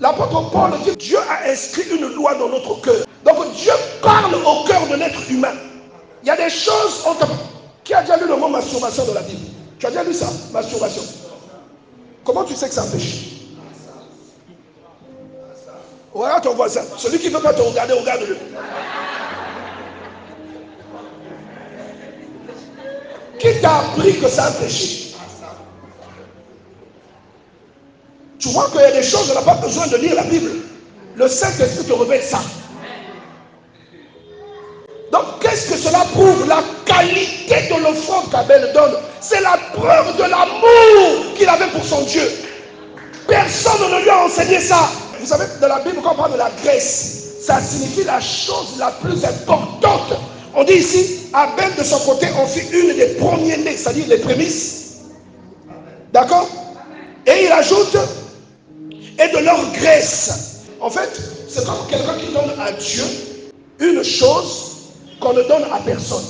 L'apôtre Paul dit que Dieu a inscrit une loi dans notre cœur. Donc Dieu parle au cœur de l'être humain. Il y a des choses... Qui a déjà lu le mot masturbation dans la Bible? Tu as déjà lu ça? Masturbation. Comment tu sais que c'est un péché? Regarde ton voisin. Celui qui ne veut pas te regarder, regarde-le. Qui t'a appris que c'est un péché? Tu vois qu'il y a des choses, on n'a pas besoin de lire la Bible. Le Saint-Esprit te révèle ça. Donc, qu'est-ce que cela prouve? La qualité de l'offrande qu'Abel donne. C'est la preuve de l'amour qu'il avait pour son Dieu. Personne ne lui a enseigné ça. Vous savez, dans la Bible, quand on parle de la graisse, ça signifie la chose la plus importante. On dit ici, Abel de son côté en fit une des premiers-nés, c'est-à-dire les prémices. D'accord? Et il ajoute, et de leur graisse. En fait, c'est comme quelqu'un qui donne à Dieu une chose qu'on ne donne à personne.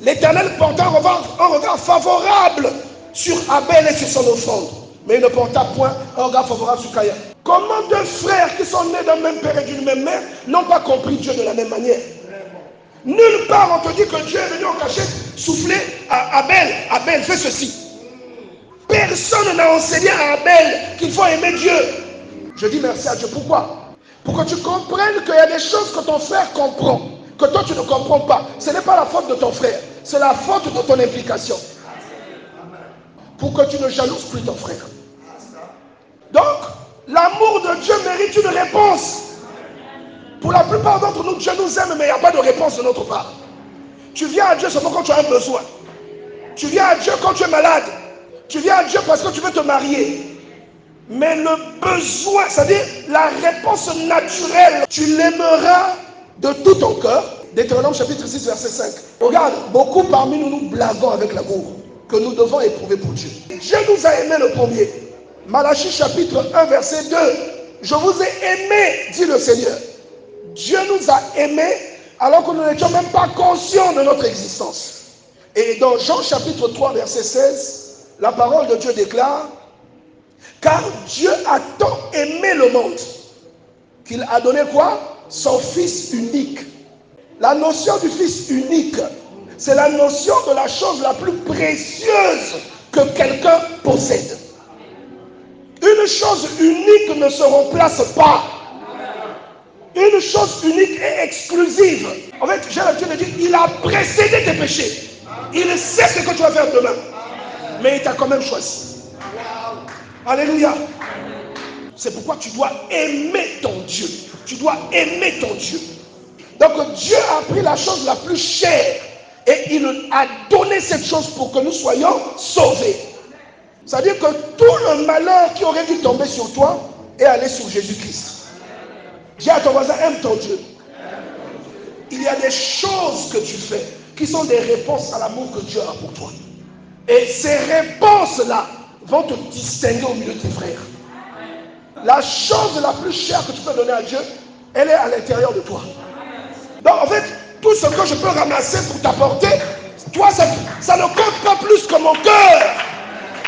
L'Éternel porta un regard favorable sur Abel et sur son offrande, mais il ne porta point un regard favorable sur Caïn. Comment deux frères qui sont nés d'un même père et d'une même mère n'ont pas compris Dieu de la même manière? Nulle part on te dit que Dieu est venu en cachette souffler à Abel. Abel, fais ceci. Personne n'a enseigné à Abel qu'il faut aimer Dieu. Je dis merci à Dieu. Pourquoi? Pour que tu comprennes qu'il y a des choses que ton frère comprend, que toi tu ne comprends pas. Ce n'est pas la faute de ton frère, c'est la faute de ton implication. Pour que tu ne jalouses plus ton frère. Donc, l'amour de Dieu mérite une réponse. Pour la plupart d'entre nous, Dieu nous aime, mais il n'y a pas de réponse de notre part. Tu viens à Dieu seulement quand tu as un besoin. Tu viens à Dieu quand tu es malade. Tu viens à Dieu parce que tu veux te marier. Mais le besoin, c'est-à-dire la réponse naturelle, tu l'aimeras de tout ton cœur. Deutéronome chapitre 6, verset 5. Regarde, beaucoup parmi nous, nous blaguons avec l'amour que nous devons éprouver pour Dieu. Dieu nous a aimés le premier. Malachie chapitre 1, verset 2. Je vous ai aimés, dit le Seigneur. Dieu nous a aimés alors que nous n'étions même pas conscients de notre existence. Et dans Jean chapitre 3, verset 16, la parole de Dieu déclare: car Dieu a tant aimé le monde qu'il a donné quoi? Son Fils unique. La notion du Fils unique, c'est la notion de la chose la plus précieuse que quelqu'un possède. Une chose unique ne se remplace pas. Une chose unique et exclusive. En fait, j'ai l'habitude de dire, il a précédé tes péchés. Il sait ce que tu vas faire demain. Mais il t'a quand même choisi. Alléluia. C'est pourquoi tu dois aimer ton Dieu. Tu dois aimer ton Dieu. Donc Dieu a pris la chose la plus chère et il a donné cette chose pour que nous soyons sauvés. C'est-à-dire que tout le malheur qui aurait dû tomber sur toi est allé sur Jésus-Christ. Dis à ton voisin, aime ton Dieu. Il y a des choses que tu fais qui sont des réponses à l'amour que Dieu a pour toi. Et ces réponses-là vont te distinguer au milieu de tes frères. La chose la plus chère que tu peux donner à Dieu, elle est à l'intérieur de toi. Donc en fait, tout ce que je peux ramasser pour t'apporter, toi, ça ne compte pas plus que mon cœur.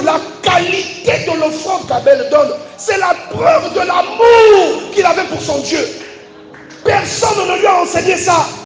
La qualité de l'offrande qu'Abel donne, c'est la preuve de l'amour qu'il avait pour son Dieu. Personne ne lui a enseigné ça.